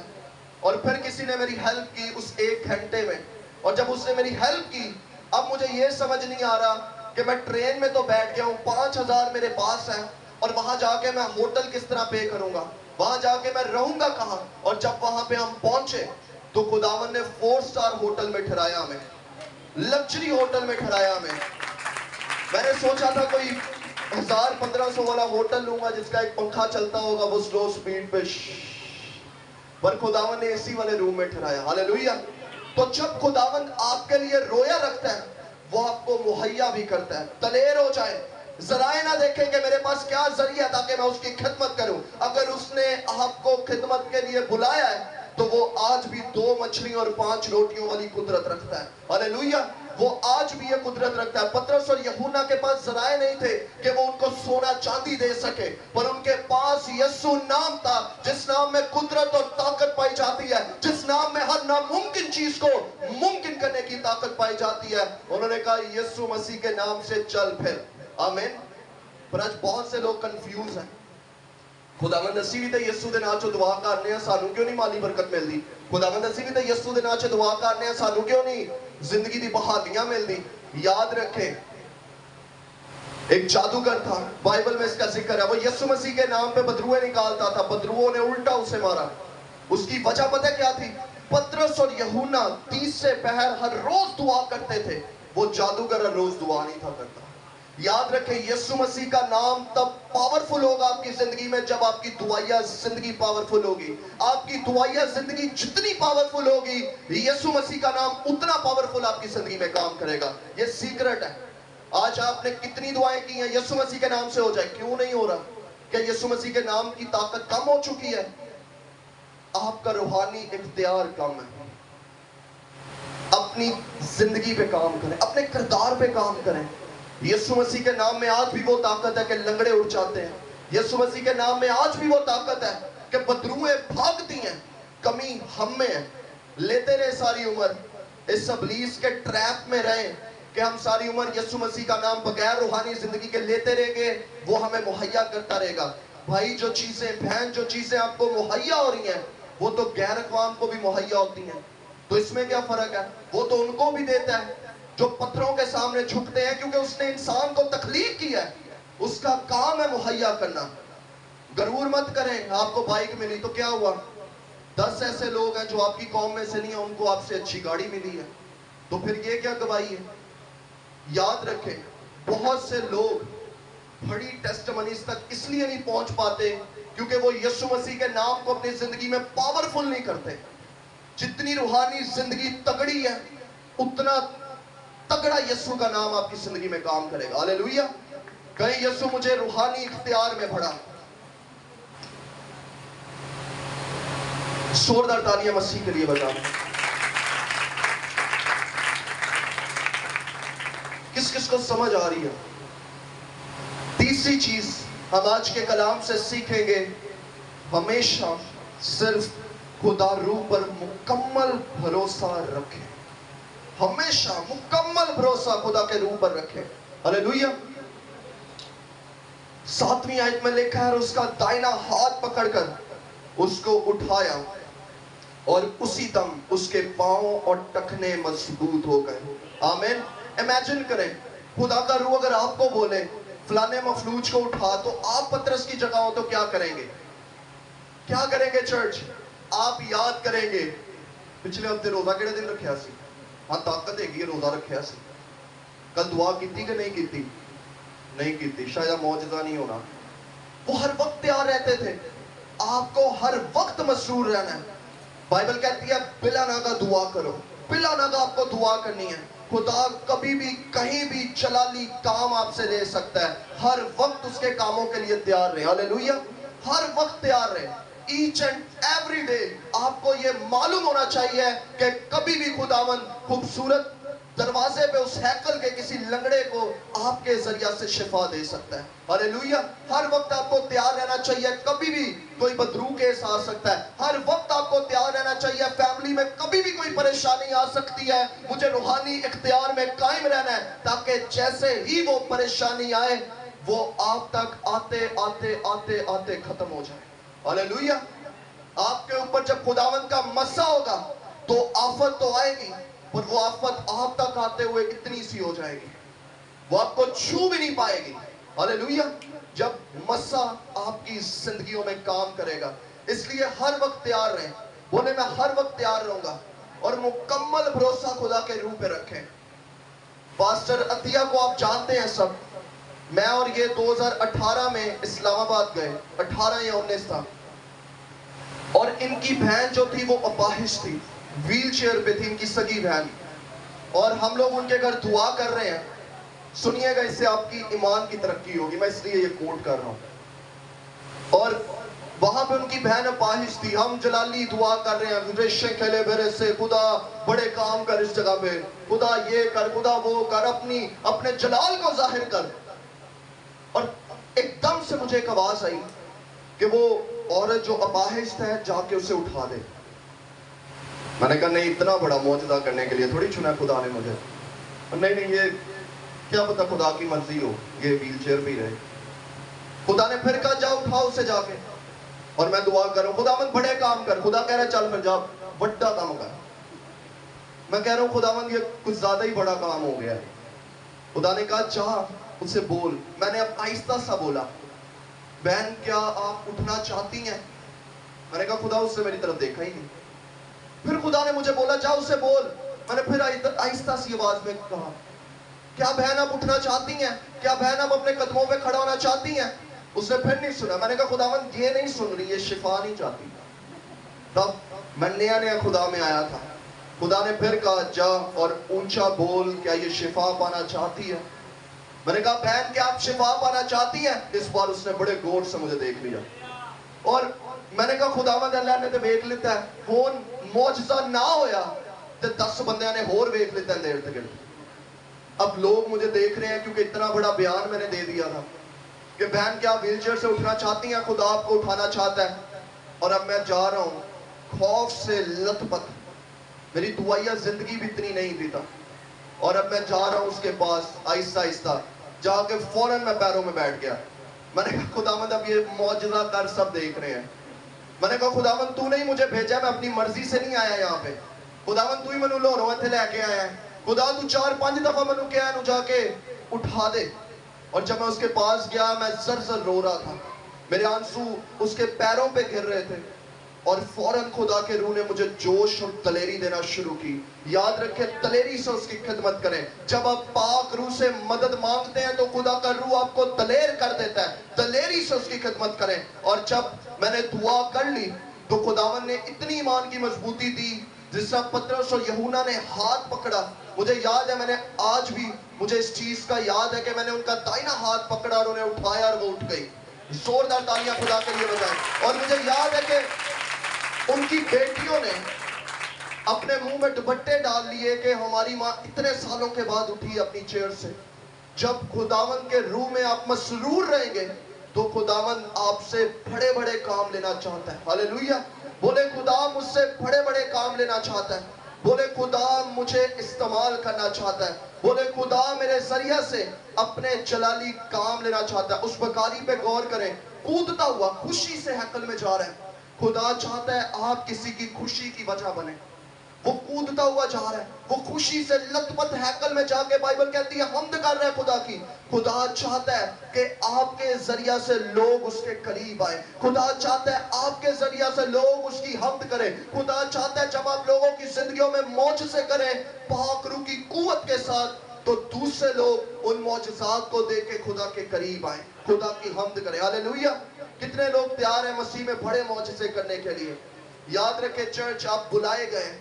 और फिर किसी ने मेरी हेल्प की उस 1 घंटे में। और जब उसने मेरी हेल्प की, अब मुझे ये समझ नहीं आ रहा कि मैं ट्रेन में तो बैठ गया हूँ, 5000 मेरे पास है और वहां जाके मैं होटल किस तरह पे करूंगा, वहां जाके मैं रहूंगा कहाँ। और जब वहां पे हम पहुंचे तो खुदावन ने 4 स्टार होटल में ठहराया हमें, लग्जरी होटल में ठहराया हमें। मैंने सोचा था कोई 1000-1500 वाला होटल लूंगा जिसका एक पंखा चलता होगा वो स्लो स्पीड पे, पर खुदावन ने एसी वाले रूम में ठहराया। हालेलुया। तो जब खुदावन आपके लिए रोया रखता है वो आपको मुहैया भी करता है। दलेर हो जाए, जराए ना देखें कि मेरे पास क्या जरिया ताकि मैं उसकी खिदमत करूं। अगर उसने आपको खिदमत के लिए बुलाया है तो वो आज भी 2 मछली और 5 रोटियों वाली कुदरत रखता है। हालेलुया। वो आज भी ये कुदरत रखता है। पतरस और यूहन्ना के पास जराए नहीं थे कि वो उनको सोना चांदी दे सके, पर उनके पास यीशु नाम था जिस नाम में कुदरत और ताकत पाई जाती है, जिस नाम में हर नामुमकिन चीज को मुमकिन करने की ताकत पाई जाती है। उन्होंने कहा यीशु मसीह के नाम से चल फिर। आमीन। पर आज बहुत से लोग कंफ्यूज हैं। खुदावंद असी भी तो यसू दे नाम चो दुआ करने हैं, सानू क्यों नहीं माली बरकत मिलती? खुदावंद असी भी तो यसू दे नाम चो दुआ करने हैं, सानू क्यों नहीं जिंदगी दी बहालियां मिलती? याद रखें, एक जादूगर था, बाइबल में इसका जिक्र है, वो यसु मसीह के नाम पे बदरुए निकालता था, बदरुओं ने उल्टा उसे मारा। उसकी वजह पता क्या थी? पतरस और यूहन्ना 30 से पहर हर रोज दुआ करते थे, वो जादूगर हर रोज दुआ नहीं था करता। याद रखें, यसु मसीह का नाम तब पावरफुल होगा आपकी जिंदगी में जब आपकी दुआया जिंदगी पावरफुल होगी। आपकी दुआया जिंदगी जितनी पावरफुल होगी, यसु मसीह का नाम उतना पावरफुल आपकी जिंदगी में काम करेगा। ये सीक्रेट है। आज आपने कितनी दुआएं की हैं यसु मसीह के नाम से हो जाए, क्यों नहीं हो रहा? क्या यसु मसीह के नाम की ताकत कम हो चुकी है? आपका रूहानी इख्तियार कम है। अपनी जिंदगी पे काम करें, अपने किरदार पे काम करें। यसु मसीह के नाम में आज भी वो ताकत है कि लंगड़े उठ जाते हैं। यसु मसीह के नाम में आज भी वो ताकत है कि बदरूएं भागती हैं। कमी हम में है। लेते रहे सारी उम्र, इस इब्लीस के ट्रैप में रहे कि हम सारी उम्र यसु मसीह का नाम बगैर रूहानी जिंदगी के लेते रहेंगे, वो हमें मुहैया करता रहेगा। भाई जो चीजें बहन जो चीजें आपको मुहैया हो रही हैं, वो तो गैर अक़वाम को भी मुहैया होती हैं। तो इसमें क्या फर्क है? वो तो उनको भी देता है जो पत्थरों के सामने झुकते हैं, क्योंकि उसने इंसान को तख्लीक किया है, उसका काम है मुहैया करना। गरूर मत करें, आपको बाइक मिली तो क्या हुआ? 10 ऐसे लोग हैं जो आपकी कौम में से नहीं है, उनको आपसे अच्छी गाड़ी मिली है, तो फिर ये क्या गवाही है? याद रखें, बहुत से लोग बड़ी टेस्टमनीज तक इसलिए नहीं पहुंच पाते क्योंकि वो यीशु मसीह के नाम को अपनी जिंदगी में पावरफुल नहीं करते। जितनी रूहानी जिंदगी तगड़ी है, उतना तगड़ा यीशु का नाम आपकी जिंदगी में काम करेगा। हालेलुया। कहीं यीशु मुझे रूहानी इख्तियार में भरा। जोरदार तालियां मसीह के लिए बजाओ। किस किस को समझ आ रही है? तीसरी चीज हम आज के कलाम से सीखेंगे, हमेशा सिर्फ खुदा रूह पर मुकम्मल भरोसा रखें। हमेशा मुकम्मल भरोसा खुदा के रूह पर रखें। हालेलुया। 7वीं आयत में लिखा है, उसका दाहिना हाथ पकड़कर उसको उठाया और उसी दम उसके पांव और टखने मजबूत हो गए। आमीन। इमेजिन करें, खुदा का रूह अगर आपको बोले फलाने मफलूज को उठा, तो आप पतरस की जगह हो तो क्या करेंगे? क्या करेंगे चर्च? आप याद करेंगे पिछले हफ्ते रोजा केड़े दिन रखा सी? हाँ, ताकत है रोजा रखा सी। कल दुआ की कि नहीं की? नहीं की, शायद मौजूदा नहीं होना। वो हर वक्त तैयार रहते थे। आपको हर वक्त मसरूर रहना है। बाइबल कहती है बिला नागा दुआ करो, बिला नागा आपको दुआ करनी है। खुदा कभी भी कहीं भी जलाली काम आपसे ले सकता है। हर वक्त उसके कामों के लिए तैयार रहे। हालेलुया। हर वक्त तैयार रहे। ईच एंड एवरी डे आपको ये मालूम होना चाहिए कि कभी भी खुदावन खूबसूरत दरवाजे पे उस हैकल के किसी लंगड़े को आपके जरिया से शिफा दे सकता है। हालेलुया। हर वक्त आपको तैयार रहना चाहिए, कभी भी कोई बदरू केस आ सकता है। हर वक्त आपको तैयार रहना चाहिए, फैमिली में कभी भी कोई परेशानी आ सकती है। मुझे रूहानी इख्तियार में कायम रहना है, ताकि जैसे ही वो परेशानी आए, वो आप तक आते आते आते आते खत्म हो जाए। हालेलुया। आपके ऊपर जब खुदावंद का मस्सा होगा तो आफत तो आएगी, पर वो आफत आप तक आते हुए इतनी सी हो जाएगी, वो आपको छू भी नहीं पाएगी। हालेलुया। जब मस्सा आपकी जिंदगियों में काम करेगा, इसलिए हर वक्त तैयार रहें। बोले मैं हर वक्त तैयार रहूंगा, और मुकम्मल भरोसा खुदा के रूह पे रखें। पास्टर अतिया को आप जानते हैं सब। मैं और ये 2018 में इस्लामाबाद गए, 18 या 19 था, और इनकी बहन जो थी वो अपाहिज थी, व्हील चेयर पे थी, इनकी सगी बहन। और हम लोग उनके घर दुआ कर रहे हैं। सुनिएगा, इससे आपकी ईमान की तरक्की होगी, मैं इसलिए ये कोट कर रहा हूं। और वहां पे उनकी बहन अपाहिज थी। हम जलाली दुआ कर रहे हैं, रेशे खेले बेरे से, खुदा बड़े काम कर इस जगह पे, खुदा ये कर, खुदा वो कर, अपने जलाल को जाहिर कर। और एकदम से मुझे एक आवाज आई कि वो औरत जो अपाहिज है जाके उसे उठा दे। मैंने कहा नहीं, इतना बड़ा मौजूदा करने के लिए थोड़ी चुना खुदा ने मुझे। नहीं नहीं, ये क्या पता खुदा की मर्जी हो, ये व्हील चेयर पे ही रहे। खुदा ने फिर कहा जाओ उठाओ उसे जाके। اور میں دعا کروں خداوند بڑے کام کر. خدا کہہ رہا ہے چل پھر جا بڑا کام کر. میں کہہ رہا ہوں خداوند یہ کچھ زیادہ ہی بڑا کام ہو گیا ہے. خدا نے کہا جا اسے بول. میں نے اب آہستہ سا بولا بہن کیا آپ اٹھنا چاہتی ہیں؟ میں نے کہا خدا اس سے میری طرف دیکھا ہی نہیں. پھر خدا نے مجھے بولا جا اسے بول. میں نے پھر آہستہ سی آواز میں کہا کیا بہن آپ اٹھنا چاہتی ہیں؟ کیا بہن آپ اپنے قدموں پہ کھڑا ہونا چاہتی ہیں؟ اس نے پھر نہیں سنا. میں نے کہا خداوند یہ نہیں سن رہی، یہ شفا نہیں چاہتی. تب میں نیا نیا خدا میں آیا تھا. خدا نے پھر کہا جا اور اونچا بول کیا یہ شفا پانا چاہتی ہے؟ میں نے کہا بہن کیا آپ شفا پانا چاہتی ہیں؟ اس بار اس نے بڑے غور سے مجھے دیکھ لیا اور میں نے کہا خداوند اللہ نے تو دیکھ لیتا ہے فون معجزہ نہ ہویا تو 10 بندیاں نے اور دیکھ لیتا ہے دیر تک. اب لوگ مجھے دیکھ رہے ہیں کیونکہ اتنا بڑا بیان میں نے دے دیا تھا کہ بہن کیا ویل چیئر سے اٹھنا چاہتی ہیں؟ خدا آپ کو اٹھانا چاہتا ہے. اور اب میں جا رہا ہوں خوف سے لت پت. میری دعائیہ زندگی بھی اتنی نہیں پیتا. اور اب میں جا رہا ہوں اس کے پاس آہستہ آہستہ جا کے فوراً میں پیروں میں بیٹھ گیا. میں نے کہا خداوند اب یہ معجزہ کر سب دیکھ رہے ہیں. میں نے کہا خداوند تو نہیں مجھے بھیجا، میں اپنی مرضی سے نہیں آیا یہاں پہ. خداوند تو ہی منو لو روئے تھے لے کے آیا ہے. خدا تو 4-5 دفعہ منو کیا ہے جا کے اٹھا دے. اور جب میں اس کے پاس گیا میں زر زر رو رہا تھا. میرے آنسو اس کے پیروں پہ گر رہے تھے اور فوراً خدا کے روح نے مجھے جوش اور دلیری دینا شروع کی. یاد رکھیں دلیری سے اس کی خدمت کریں. جب آپ پاک روح سے مدد مانگتے ہیں تو خدا کا روح آپ کو دلیر کر دیتا ہے. دلیری سے اس کی خدمت کریں. اور جب میں نے دعا کر لی تو خداوند نے اتنی ایمان کی مضبوطی دی جس طرح پترس اور یوحنا نے ہاتھ پکڑا. مجھے یاد ہے میں نے آج بھی مجھے اس چیز کا یاد ہے کہ میں نے ان کا دائنا ہاتھ پکڑا اور انہیں اٹھایا اور وہ اٹھ گئی. زوردار تالیاں خدا کے لیے بجائیں. اور مجھے یاد ہے کہ ان کی بیٹیوں نے اپنے منہ میں دوپٹے ڈال لیے کہ ہماری ماں اتنے سالوں کے بعد اٹھی اپنی چیئر سے. جب خداوند کے روح میں آپ مسرور رہیں گے تو خداوند آپ سے بڑے بڑے کام لینا چاہتا ہے. ہاللیلویہ. بولے خدا مجھ سے بڑے بڑے کام لینا چاہتا ہے. بولے خدا مجھے استعمال کرنا چاہتا ہے. بولے خدا میرے ذریعہ سے اپنے جلالی کام لینا چاہتا ہے. اس بکاری پہ غور کریں. کودتا ہوا خوشی سے ہیکل میں جا رہا ہے. خدا چاہتا ہے آپ کسی کی خوشی کی وجہ بنیں. وہ کودتا ہوا جا رہا ہے. وہ خوشی سے لت پت ہیکل میں جا کے بائبل کہتی ہے حمد کر رہا ہے خدا کی. خدا چاہتا ہے کہ آپ کے ذریعہ سے لوگ اس کے قریب آئے. خدا چاہتا ہے آپ کے ذریعہ سے لوگ اس کی حمد کریں. خدا چاہتا ہے جب آپ لوگوں کی زندگیوں میں معجزے کریں پاک روح کی قوت کے ساتھ تو دوسرے لوگ ان معجزات کو دیکھ کے خدا کے قریب آئیں، خدا کی حمد کریں. ہاللیلویہ. کتنے لوگ تیار ہیں مسیح میں بڑے معجزے کرنے کے لیے؟ یاد رکھیں چرچ آپ بلائے گئے.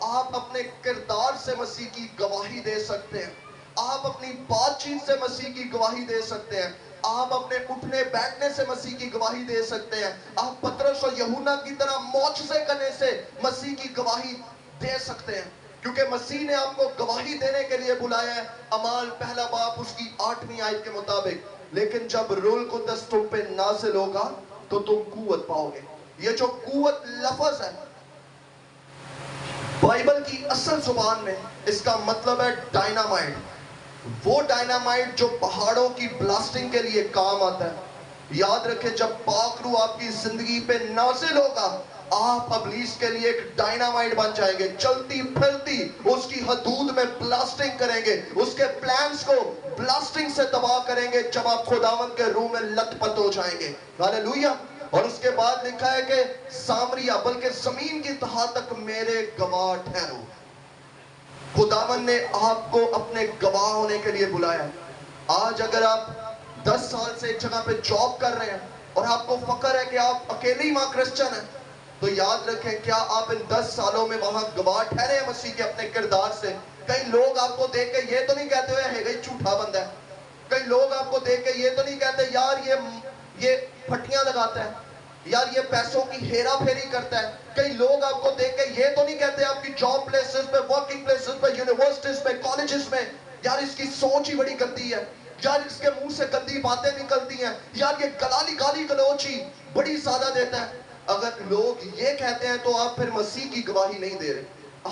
آپ اپنے کردار سے مسیح کی گواہی دے سکتے ہیں. آپ اپنی بات چیت سے مسیح کی گواہی دے سکتے ہیں. آپ اپنے اٹھنے بیٹھنے سے مسیح کی گواہی دے سکتے ہیں. آپ پترس اور یوحنا کی طرح معجزے کرنے سے مسیح کی گواہی دے سکتے ہیں کیونکہ مسیح نے آپ کو گواہی دینے کے لیے بلایا ہے. اعمال پہلا باب اس کی 8ویں آیت کے مطابق لیکن جب روح القدس تم پہ نازل ہوگا تو تم قوت پاؤ گے. یہ جو قوت لفظ ہے بائبل کی اصل زبان میں اس کا مطلب ہے ڈائنامائٹ. وہ ڈائنامائٹ جو پہاڑوں کی بلاسٹنگ کے لیے کام آتا ہے. یاد رکھیں جب پاک روح آپ کی زندگی پہ نازل ہوگا آپ ابلیس کے لیے ایک ڈائنامائٹ بن جائیں گے. چلتی پھرتی اس کی حدود میں بلاسٹنگ کریں گے. اس کے پلانز کو بلاسٹنگ سے تباہ کریں گے جب آپ خداوند کے روح میں لت پت ہو جائیں گے. ہاللیلویہ. اور اس کے بعد لکھا ہے کہ سامریہ بلکہ زمین کی تہا تک میرے گواہ ٹھہرو. خداوند نے آپ کو اپنے گواہ ہونے کے لیے بلایا. آج اگر آپ 10 سال سے ایک جگہ پہ جاب کر رہے ہیں اور آپ کو فخر ہے کہ آپ اکیلے ہی وہاں کرسچن ہیں تو یاد رکھیں کیا آپ ان 10 سالوں میں وہاں گواہ ٹھہرے ہیں مسیح کے اپنے کردار سے؟ کئی لوگ آپ کو دیکھ کے یہ تو نہیں کہتے ہوئے ہے گئی جھوٹا بندہ ہے. کئی لوگ آپ کو دیکھ کے یہ تو نہیں کہتے یار یہ پھٹیاں لگاتا ہے، یار یہ پیسوں کی ہیرا پھیری کرتا ہے. کئی لوگ آپ کو دیکھ کے یہ تو نہیں کہتے آپ کی جاب پلیسز پہ، ورکنگ پلیسز پہ، یونیورسٹیز پہ، کالجز میں یار اس کی سوچ ہی بڑی گندی ہے، یار اس کے منہ سے گندی باتیں نکلتی ہیں، یار یہ گالی گلوچی بڑی زیادہ دیتا ہے. اگر لوگ یہ کہتے ہیں تو آپ پھر مسیح کی گواہی نہیں دے رہے،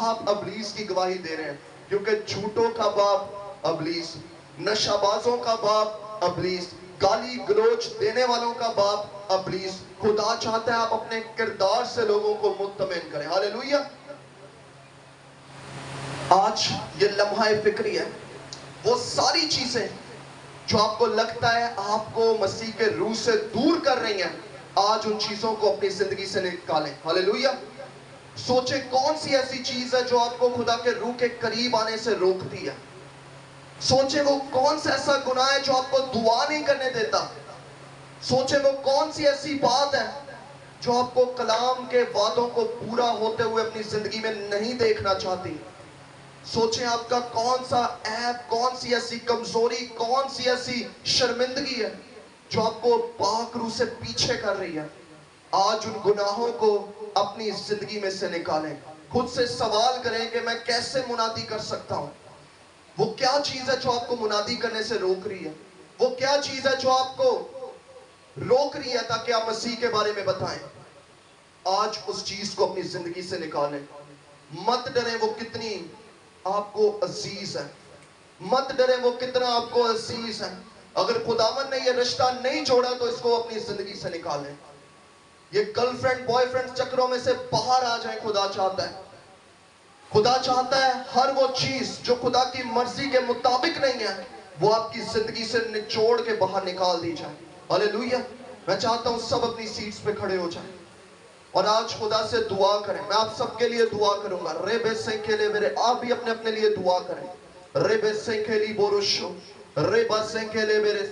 آپ ابلیس کی گواہی دے رہے ہیں. کیونکہ جھوٹوں کا باپ ابلیس، نشہ بازوں کا باپ ابلیس، गाली गलोच देने वालों का बाप इब्लीस। खुदा चाहता है आप अपने किरदार से लोगों को मुतमईन करें। हालेलुया। आज ये लम्हा फिक्री है, वो सारी चीजें जो आपको लगता है आपको मसीह के रूह से दूर कर रही हैं, आज उन चीजों को अपनी जिंदगी से निकालें। हालेलुया। सोचे कौन सी ऐसी चीज है जो आपको खुदा के रूह के करीब आने से रोकती है। सोचे वो कौन सा ऐसा गुनाह है जो आपको दुआ नहीं करने देता। सोचे वो कौन सी ऐसी बात है जो आपको कलाम के वादों को पूरा होते हुए अपनी जिंदगी में नहीं देखना चाहती। सोचे आपका कौन सा ऐब, कौन सी ऐसी कमजोरी, कौन सी ऐसी शर्मिंदगी है जो आपको पाक रूह से पीछे कर रही है। आज उन गुनाहों को अपनी जिंदगी में से निकालें। खुद से सवाल करें कि मैं कैसे मुनादी कर सकता हूं। वो क्या चीज है जो आपको मुनादी करने से रोक रही है। वो क्या चीज है जो आपको रोक रही है ताकि आप मसीह के बारे में बताएं। आज उस चीज को अपनी जिंदगी से निकालें। मत डरें वो कितनी आपको अजीज है। मत डरें वो कितना आपको अजीज है। अगर खुदावन ने ये रिश्ता नहीं जोड़ा तो इसको अपनी जिंदगी से निकालें। ये गर्लफ्रेंड बॉयफ्रेंड चक्रों में से बाहर आ जाए। खुदा चाहता है, खुदा चाहता है हर वो चीज जो खुदा की मर्जी के मुताबिक नहीं है वो आपकी जिंदगी से निचोड़ के बाहर निकाल दी जाए। हालेलुया। मैं चाहता हूं सब अपनी सीट्स पे खड़े हो जाएं और आज खुदा से दुआ करें। मैं आप सबके लिए दुआ करूंगा। रे बेसेंकेले मेरे, आप भी अपने अपने लिए दुआ करें। रे बेसेंकेली बोरुशो रे बेसेंकेले मेरे।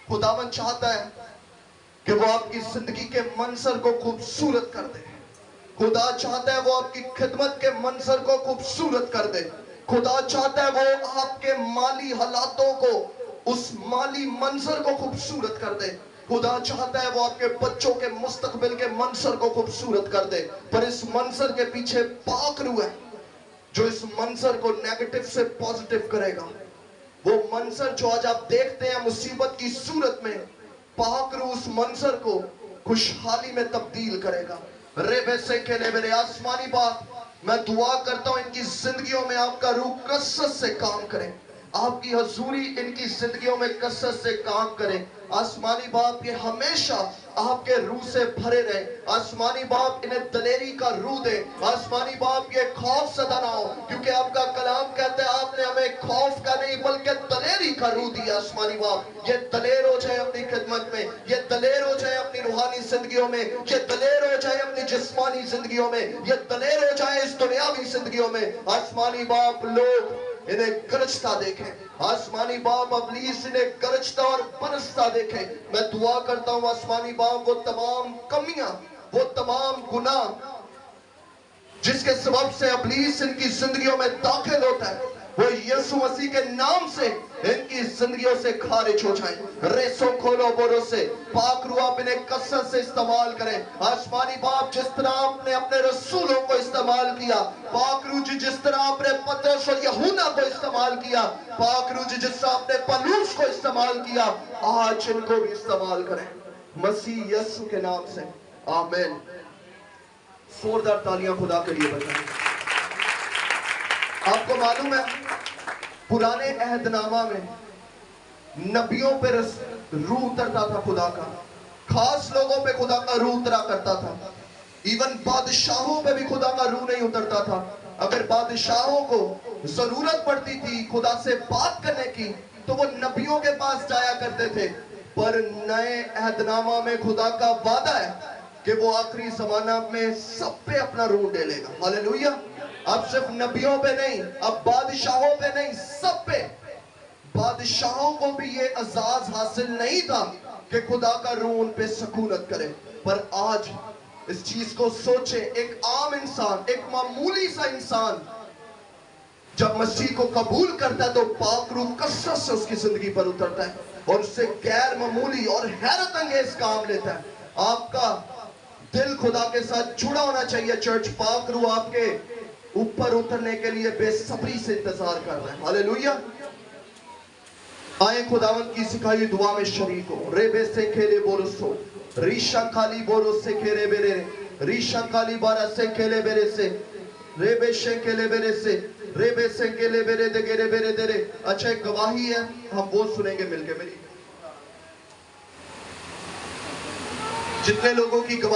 खुदावन चाहता है कि वो आपकी जिंदगी के मंजर को खूबसूरत कर दे। खुदा चाहता है वो आपकी खिदमत के मंजर को खूबसूरत कर दे। खुदा चाहता है वो आपके माली हालातों को, उस माली मंजर को खूबसूरत कर दे। खुदा चाहता है वो आपके बच्चों के मुस्तकबिल के मंजर को खूबसूरत कर दे। पर इस मंजर के पीछे पाक रूह है जो इस मंजर को नेगेटिव से पॉजिटिव करेगा। वो मंजर जो आज आप देखते हैं मुसीबत की सूरत में, पाक रूह उस मंजर को खुशहाली में तब्दील करेगा। रे वैसे खेले मेरे आसमानी बाप, मैं दुआ करता हूं इनकी जिंदगियों में आपका रूह कसरत से काम करे। आपकी हजूरी इनकी जिंदगियों में कसरत से काम करे। आसमानी बाप ये हमेशा आपके रूह से भरे रहे। आसमानी बाप इन्हें दलेरी का रूह दे। आसमानी बाप ये खौफ सदा ना हो, क्योंकि आपका कलाम कहता है आपने हमें खौफ का नहीं बल्कि दलेरी का रूह दिया। आसमानी बाप ये दलेर हो जाए अपनी खिदमत में, ये दलेर हो जाए अपनी रूहानी जिंदगियों में, ये दलेर हो जाए अपनी जिस्मानी जिंदगियों में, ये दलेर हो जाए इस दुनियावी जिंदगियों में। आसमानी बाप लोग इन्हें गरजता देखें। आसमानी बाप इब्लीस इन्हें गरजता और बरसता देखे। मैं दुआ करता हूं आसमानी बाप वो तमाम कमियां, वो तमाम गुनाह जिसके सबब से इब्लीस इनकी जिंदगियों में दाखिल होता है, वो यीशु मसीह के नाम से इनकी जिंदगियों से खारिज हो जाए। रेसो खोलो बोरो से पाक रूह आप इन्हें कसरत से इस्तेमाल करें। आसमानी बाप जिस तरह आपने अपने रसूलों को इस्तेमाल किया, पाक रूह जी जिस तरह आपने पतरस और यूहन्ना को इस्तेमाल किया, पाक रूह जी जिस तरह आपने पौलुस को इस्तेमाल किया, आज इनको भी इस्तेमाल करें मसीह यीशु के नाम से। आमीन। जोरदार तालियां खुदा के लिए बजाएं। आपको मालूम है पुराने अहदनामा में नबियों पे रूह उतरता था खुदा का, खास लोगों पे खुदा का रूह उतरा करता था। इवन बादशाहों पे भी खुदा का रूह नहीं उतरता था। अगर बादशाहों को जरूरत पड़ती थी खुदा से बात करने की तो वो नबियों के पास जाया करते थे। पर नए अहदनामा में खुदा का वादा है कि वो आखिरी जमाना में सब पे अपना रूह डालेगा। हालेलुया। अब सिर्फ नबियों पे नहीं, अब बादशाहों पे नहीं, सब पे। बादशाहों को भी ये एजाज हासिल नहीं था कि खुदा का रूह उन पे सकूनत करे। पर आज इस चीज को सोचे, एक आम इंसान, एक मामूली सा इंसान जब मसीह को कबूल करता है तो पाक रूह कसरत से उसकी जिंदगी पर उतरता है और उससे गैर मामूली और हैरत अंगेज काम लेता है। आपका दिल खुदा के साथ जुड़ा होना चाहिए चर्च। पाक रूह आपके ऊपर उतरने के लिए बेसब्री से इंतजार कर रहा है। हालेलुया। आए खुदावंत की सिखाई दुआ में शरीक हो। रेबे से खेले बोरसो रीशा खाली बोरो से खेले बेरे रीशा खाली बारा से खेले बेरे से रेबे से खेले बेरे से रेबे से खेले बेरे दे गेरे बेरे दे रे। अच्छा एक गवाही है, हम वो सुनेंगे मिलके। मेरी جتنے لوگوں کی